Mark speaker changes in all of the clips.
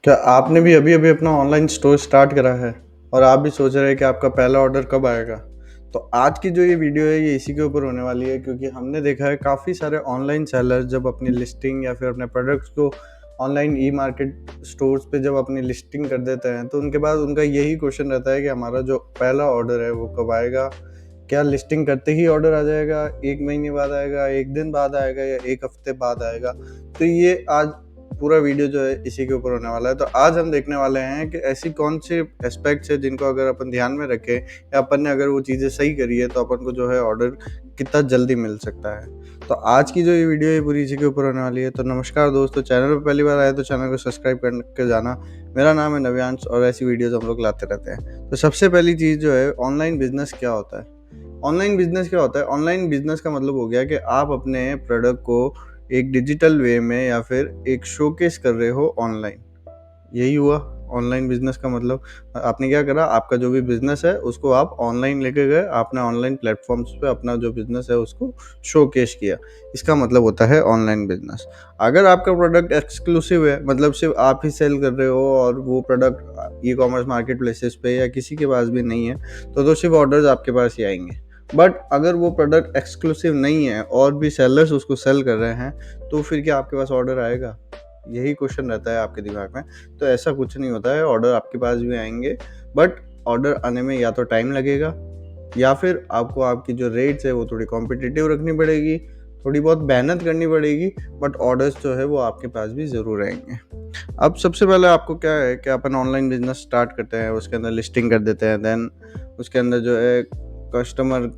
Speaker 1: क्या आपने भी अभी-अभी अपना ऑनलाइन स्टोर स्टार्ट करा है और आप भी सोच रहे हैं कि आपका पहला ऑर्डर कब आएगा? तो आज की जो ये वीडियो है ये इसी के ऊपर होने वाली है, क्योंकि हमने देखा है काफ़ी सारे ऑनलाइन सेलर जब अपनी लिस्टिंग या फिर अपने प्रोडक्ट्स को ऑनलाइन ई-मार्केट स्टोर्स पे जब अपनी लिस्टिंग कर देते हैं, तो उनके बाद उनका यही क्वेश्चन रहता है कि हमारा जो पहला ऑर्डर है वो कब आएगा? क्या लिस्टिंग करते ही ऑर्डर आ जाएगा? 1 महीने बाद आएगा, 1 दिन बाद आएगा या 1 हफ्ते बाद आएगा? तो ये आज पूरा वीडियो जो है इसी के ऊपर होने वाला है। तो आज हम देखने वाले हैं कि ऐसी कौन सी एस्पेक्ट्स है जिनको अगर अपन ध्यान में रखें या अपन ने अगर वो चीज़ें सही करी है तो अपन को जो है ऑर्डर कितना जल्दी मिल सकता है। तो आज की जो ये वीडियो है पूरी इसी के ऊपर होने वाली है। तो नमस्कार दोस्तों, चैनल पे पहली बार आए तो चैनल को सब्सक्राइब करके जाना। मेरा नाम है नव्यांश और ऐसी वीडियोज़ हम लोग लाते रहते हैं। तो सबसे पहली चीज़ जो है, ऑनलाइन बिज़नेस क्या होता है? ऑनलाइन बिज़नेस क्या होता है? ऑनलाइन बिज़नेस का मतलब हो गया कि आप अपने प्रोडक्ट को एक डिजिटल वे में या फिर एक शोकेस कर रहे हो ऑनलाइन। यही हुआ ऑनलाइन बिज़नेस का मतलब। आपने क्या करा, आपका जो भी बिज़नेस है उसको आप ऑनलाइन लेके गए, आपने ऑनलाइन प्लेटफ़ॉर्म्स पे अपना जो बिज़नेस है उसको शोकेस किया। इसका मतलब होता है ऑनलाइन बिज़नेस। अगर आपका प्रोडक्ट एक्सक्लूसिव है, मतलब सिर्फ़ आप ही सेल कर रहे हो और वो प्रोडक्ट ई-कॉमर्स मार्केट प्लेसेस पे या किसी के पास भी नहीं है, तो सिर्फ़ ऑर्डर्स आपके पास ही आएँगे। बट अगर वो प्रोडक्ट एक्सक्लूसिव नहीं है और भी सेलर्स उसको सेल कर रहे हैं, तो फिर क्या आपके पास ऑर्डर आएगा? यही क्वेश्चन रहता है आपके दिमाग में। तो ऐसा कुछ नहीं होता है, ऑर्डर आपके पास भी आएँगे, बट ऑर्डर आने में या तो टाइम लगेगा या फिर आपको आपकी जो रेट्स है वो थोड़ी कॉम्पिटिटिव रखनी पड़ेगी, थोड़ी बहुत मेहनत करनी पड़ेगी, बट ऑर्डर्स जो है वो आपके पास भी ज़रूर आएँगे। अब सबसे पहले आपको क्या है कि अपन ऑनलाइन बिज़नेस स्टार्ट करते हैं, उसके अंदर लिस्टिंग कर देते हैं, देन उसके अंदर जो है कस्टमर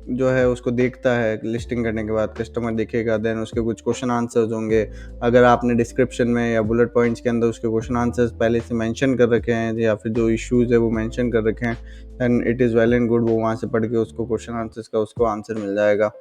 Speaker 1: जो है उसको देखता है। लिस्टिंग करने के बाद कस्टमर देखेगा, देन उसके कुछ क्वेश्चन आंसर्स होंगे। अगर आपने डिस्क्रिप्शन में या बुलेट पॉइंट्स के अंदर उसके क्वेश्चन आंसर्स पहले से मेंशन कर रखे हैं या फिर जो इश्यूज़ है वो मेंशन कर रखे हैं, then it is well and good. वो वहाँ से पढ़ के उसको क्वेश्चन आंसर्स का उसको आंसर मिल जाएगा।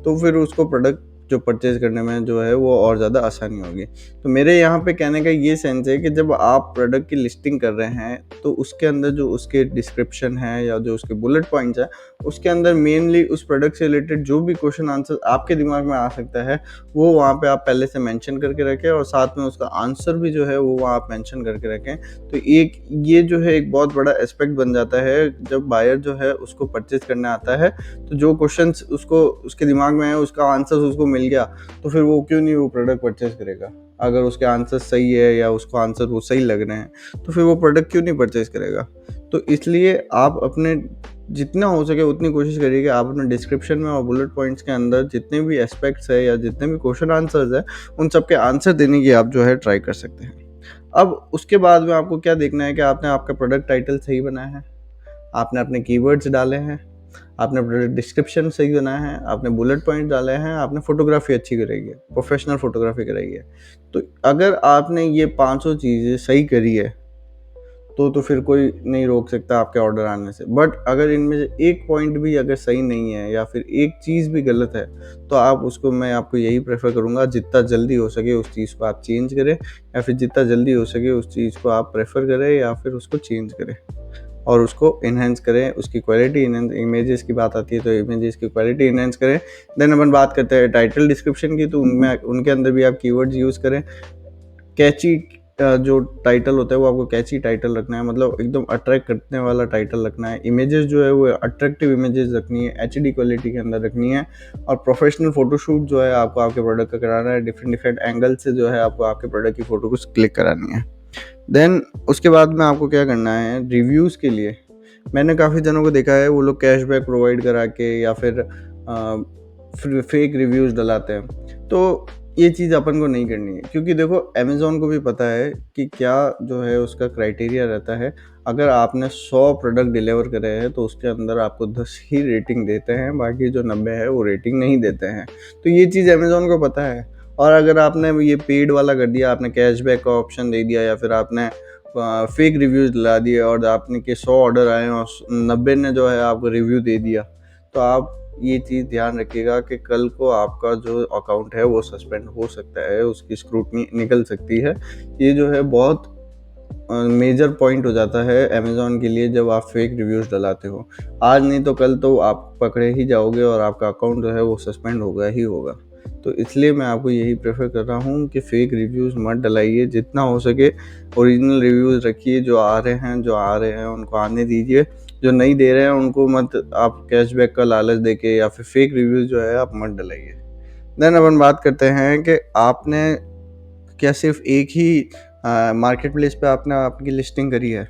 Speaker 1: तो फिर उसको प्रोडक्ट जो परचेज़ करने में जो है वो और ज़्यादा आसानी होगी। तो मेरे यहाँ पे कहने का ये सेंस है कि जब आप प्रोडक्ट की लिस्टिंग कर रहे हैं तो उसके अंदर जो उसके डिस्क्रिप्शन है या जो उसके बुलेट पॉइंट्स हैं, उसके अंदर मेनली उस प्रोडक्ट से रिलेटेड जो भी क्वेश्चन आंसर आपके दिमाग में आ सकता है, वो वहाँ पे आप पहले से मेंशन करके रखें और साथ में उसका आंसर भी जो है वो वहाँ आप मेंशन करके रखें। तो एक ये जो है एक बहुत बड़ा एस्पेक्ट बन जाता है, जब बायर जो है उसको परचेज़ करने आता है, तो जो क्वेश्चंस उसको उसके दिमाग में है उसका आंसर उसको मिल गया, तो फिर वो क्यों नहीं वो प्रोडक्ट परचेज़ करेगा? अगर उसके आंसर सही है या उसको आंसर वो सही लग रहे हैं, तो फिर वो प्रोडक्ट क्यों नहीं परचेज़ करेगा? तो इसलिए आप अपने जितना हो सके उतनी कोशिश करिए कि आप अपने डिस्क्रिप्शन में और बुलेट पॉइंट्स के अंदर जितने भी एस्पेक्ट्स है या जितने भी क्वेश्चन आंसर्स है, उन सब के आंसर देने की आप जो है ट्राई कर सकते हैं। अब उसके बाद में आपको क्या देखना है कि आपने आपका प्रोडक्ट टाइटल सही बनाया है, आपने अपने कीवर्ड्स डाले हैं, आपने प्रोडक्ट डिस्क्रिप्शन सही बनाया है, आपने बुलेट पॉइंट डाले हैं, आपने फ़ोटोग्राफ़ी अच्छी कराई है, प्रोफेशनल फ़ोटोग्राफ़ी कराई है। तो अगर आपने ये पाँचों चीज़ें सही करी है, तो फिर कोई नहीं रोक सकता आपके ऑर्डर आने से। बट अगर इनमें से एक पॉइंट भी अगर सही नहीं है या फिर एक चीज़ भी गलत है, तो मैं आपको यही प्रेफ़र करूँगा, जितना जल्दी हो सके उस चीज़ को आप चेंज करें या फिर जितना जल्दी हो सके उस चीज़ को आप प्रेफ़र करें या फिर उसको चेंज करें और उसको एनहांस करें। उसकी क्वालिटी एनहांस, इमेजेस की बात आती है तो इमेजेस की क्वालिटी एनहांस करें। देन अपन बात करते हैं टाइटल डिस्क्रिप्शन की, तो उनमें उनके अंदर भी आप कीवर्ड्स यूज़ करें। कैची जो टाइटल होता है वो आपको कैची टाइटल रखना है, मतलब एकदम अट्रैक्ट करने वाला टाइटल रखना है। इमेजेस जो है वो अट्रैक्टिव इमेजेस रखनी है, एचडी क्वालिटी के अंदर रखनी है और प्रोफेशनल फोटोशूट जो है आपको आपके प्रोडक्ट का कराना है। डिफरेंट डिफरेंट एंगल से जो है आपको आपके प्रोडक्ट की फ़ोटो को क्लिक करानी है। देन उसके बाद में आपको क्या करना है, रिव्यूज़ के लिए मैंने काफ़ी जनों को देखा है वो लोग कैशबैक प्रोवाइड करा के या फिर फेक रिव्यूज़ डलाते हैं। तो ये चीज़ अपन को नहीं करनी है, क्योंकि देखो अमेज़न को भी पता है कि क्या जो है उसका क्राइटेरिया रहता है। अगर आपने 100 प्रोडक्ट डिलीवर करे हैं तो उसके अंदर आपको 10 ही रेटिंग देते हैं, बाकी जो 90 है वो रेटिंग नहीं देते हैं। तो ये चीज़ अमेज़न को पता है। और अगर आपने ये पेड वाला कर दिया, आपने कैशबैक का ऑप्शन दे दिया या फिर आपने फेक रिव्यूज़ दिला दिए और आपने के 100 ऑर्डर आए और 90 ने जो है आपको रिव्यू दे दिया, तो आप ये चीज़ ध्यान रखिएगा कि कल को आपका जो अकाउंट है वो सस्पेंड हो सकता है, उसकी स्क्रूटनी निकल सकती है। ये जो है बहुत मेजर पॉइंट हो जाता है अमेज़न के लिए जब आप फेक रिव्यूज़ डलाते हो। आज नहीं तो कल तो आप पकड़े ही जाओगे और आपका अकाउंट जो है वो सस्पेंड होगा ही होगा। तो इसलिए मैं आपको यही प्रेफर कर रहा हूँ कि फ़ेक रिव्यूज़ मत डलाइए, जितना हो सके ओरिजिनल रिव्यूज़ रखिए। जो आ रहे हैं उनको आने दीजिए, जो नहीं दे रहे हैं उनको मत आप कैशबैक का लालच देके या फिर फ़ेक रिव्यूज़ जो है आप मत डलाइए। देन अपन बात करते हैं कि आपने क्या सिर्फ एक ही मार्केट प्लेस पे आपने आपकी लिस्टिंग करी है,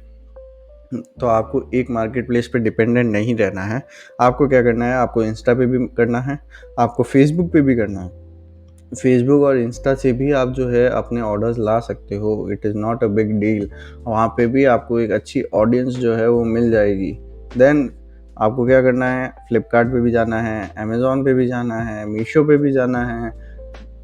Speaker 1: तो आपको एक मार्केट प्लेस पे डिपेंडेंट नहीं रहना है। आपको क्या करना है, आपको इंस्टा पे भी करना है, आपको फेसबुक पे भी करना है। फेसबुक और इंस्टा से भी आप जो है अपने ऑर्डर्स ला सकते हो, it is not a big deal. वहाँ पे भी आपको एक अच्छी ऑडियंस जो है वो मिल जाएगी। देन आपको क्या करना है, फ्लिपकार्ट पे भी जाना है, अमेज़ॉन पे भी जाना है, मीशो पे भी जाना है,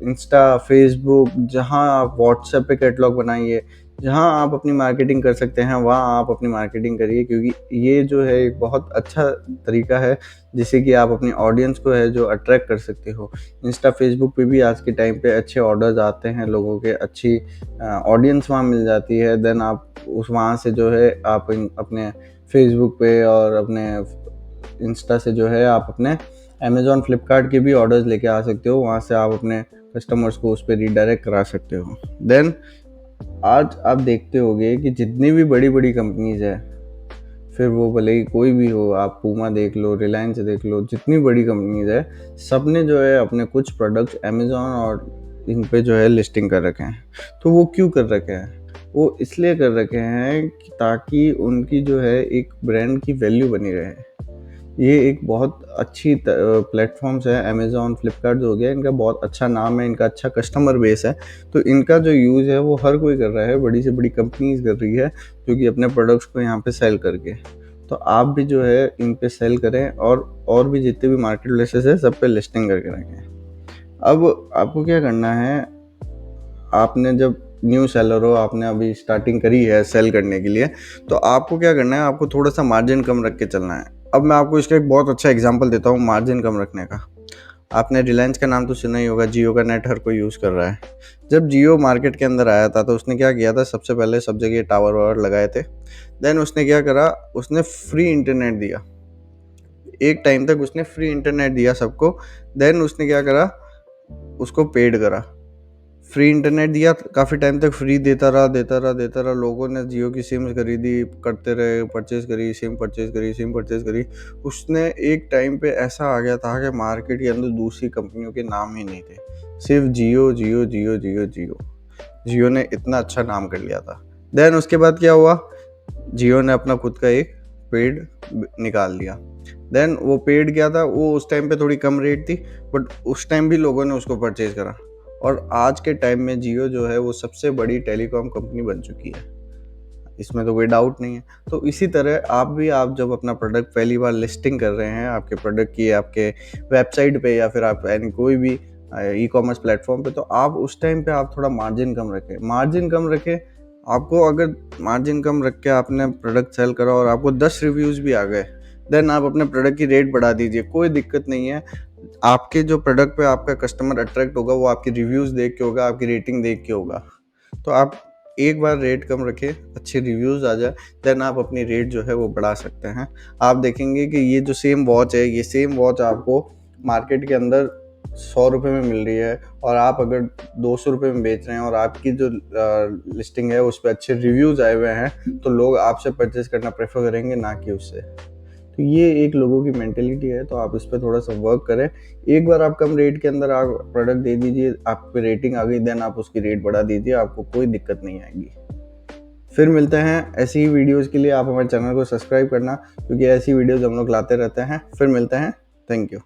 Speaker 1: इंस्टा, फेसबुक, जहाँ आप व्हाट्सएप पे कैटलॉग बनाइए, जहाँ आप अपनी मार्केटिंग कर सकते हैं वहाँ आप अपनी मार्केटिंग करिए, क्योंकि ये जो है एक बहुत अच्छा तरीका है जिससे कि आप अपनी ऑडियंस को है जो अट्रैक्ट कर सकते हो। इंस्टा, फेसबुक पे भी आज के टाइम पे अच्छे ऑर्डर्स आते हैं, लोगों के अच्छी ऑडियंस वहाँ मिल जाती है। देन आप उस वहाँ से जो है आप अपने फेसबुक पे और अपने इंस्टा से जो है आप अपने अमेज़ॉन, फ्लिपकार्ट के भी ऑर्डर्स लेके आ सकते हो। वहाँ से आप अपने कस्टमर्स को उस पर रीडायरेक्ट करा सकते हो। देन आज आप देखते होंगे कि जितनी भी बड़ी बड़ी कंपनीज है, फिर वो भले ही कोई भी हो, आप पूमा देख लो, रिलायंस देख लो, जितनी बड़ी कंपनीज है, सब ने जो है अपने कुछ प्रोडक्ट्स अमेज़ॉन और इन पे जो है लिस्टिंग कर रखे हैं। तो वो क्यों कर रखे हैं? वो इसलिए कर रखे हैं कि ताकि उनकी जो है एक ब्रांड की वैल्यू बनी रहे। ये एक बहुत अच्छी प्लेटफॉर्म्स है, अमेज़ॉन, फ्लिपकार्ट जो हो गया, इनका बहुत अच्छा नाम है, इनका अच्छा कस्टमर बेस है। तो इनका जो यूज़ है वो हर कोई कर रहा है, बड़ी से बड़ी कंपनीज़ कर रही है, जो कि अपने प्रोडक्ट्स को यहाँ पे सेल करके। तो आप भी जो है इन पे सेल करें और भी जितने भी मार्केट प्लेसेस है सब पे लिस्टिंग करके रखें। अब आपको क्या करना है, आपने जब न्यू सेलर हो, आपने अभी स्टार्टिंग करी है सेल करने के लिए, तो आपको क्या करना है, आपको थोड़ा सा मार्जिन कम रख के चलना है। अब मैं आपको इसका एक बहुत अच्छा एग्जांपल देता हूँ मार्जिन कम रखने का। आपने रिलायंस का नाम तो सुना ही होगा, जियो का नेट हर कोई यूज़ कर रहा है। जब जियो मार्केट के अंदर आया था तो उसने क्या किया था, सबसे पहले सब जगह टावर वावर लगाए थे। देन उसने क्या करा, उसने फ्री इंटरनेट दिया। एक टाइम तक उसने फ्री इंटरनेट दिया सबको। देन उसने क्या करा, उसको पेड करा। फ्री इंटरनेट दिया, काफ़ी टाइम तक फ्री देता रहा। लोगों ने जियो की सिम्स खरीदी, करते रहे, परचेज़ करी, सिम परचेज़ करी। उसने एक टाइम पे ऐसा आ गया था कि मार्केट के अंदर दूसरी कंपनियों के नाम ही नहीं थे, सिर्फ जियो जियो जियो जियो जियो। जियो ने इतना अच्छा नाम कर लिया था। देन उसके बाद क्या हुआ, जियो ने अपना खुद का एक पेड निकाल दिया। देन वो पेड क्या था, वो उस टाइम पे थोड़ी कम रेट थी, बट उस टाइम भी लोगों ने उसको परचेज़ करा। और आज के टाइम में जियो जो है वो सबसे बड़ी टेलीकॉम कंपनी बन चुकी है, इसमें तो कोई डाउट नहीं है। तो इसी तरह आप जब अपना प्रोडक्ट पहली बार लिस्टिंग कर रहे हैं, आपके प्रोडक्ट की आपके वेबसाइट पे या फिर आप यानी कोई भी ई कॉमर्स प्लेटफॉर्म पे, तो आप उस टाइम पे आप थोड़ा मार्जिन कम रखें। आपको अगर मार्जिन कम रख के आपने प्रोडक्ट सेल करा और आपको 10 रिव्यूज़ भी आ गए, देन आप अपने प्रोडक्ट की रेट बढ़ा दीजिए, कोई दिक्कत नहीं है। आपके जो प्रोडक्ट पे आपका कस्टमर अट्रैक्ट होगा वो आपकी रिव्यूज़ देख के होगा, आपकी रेटिंग देख के होगा। तो आप एक बार रेट कम रखें, अच्छे रिव्यूज़ आ जाए, देन आप अपनी रेट जो है वो बढ़ा सकते हैं। आप देखेंगे कि ये जो सेम वॉच है, ये सेम वॉच आपको मार्केट के अंदर 100 रुपये में मिल रही है, और आप अगर 200 रुपये में बेच रहे हैं और आपकी जो लिस्टिंग है उस पर अच्छे रिव्यूज़ आए हुए हैं, तो लोग आपसे परचेज़ करना प्रेफर करेंगे, ना कि उससे। तो ये एक लोगों की मेंटेलिटी है, तो आप इस पे थोड़ा सा वर्क करें। एक बार आप कम रेट के अंदर आप प्रोडक्ट दे दीजिए, आप पे रेटिंग आ गई, देन आप उसकी रेट बढ़ा दीजिए, आपको कोई दिक्कत नहीं आएगी। फिर मिलते हैं ऐसी ही वीडियोज़ के लिए। आप हमारे चैनल को सब्सक्राइब करना, क्योंकि ऐसी वीडियोज़ हम लोग लाते रहते हैं। फिर मिलते हैं, थैंक यू।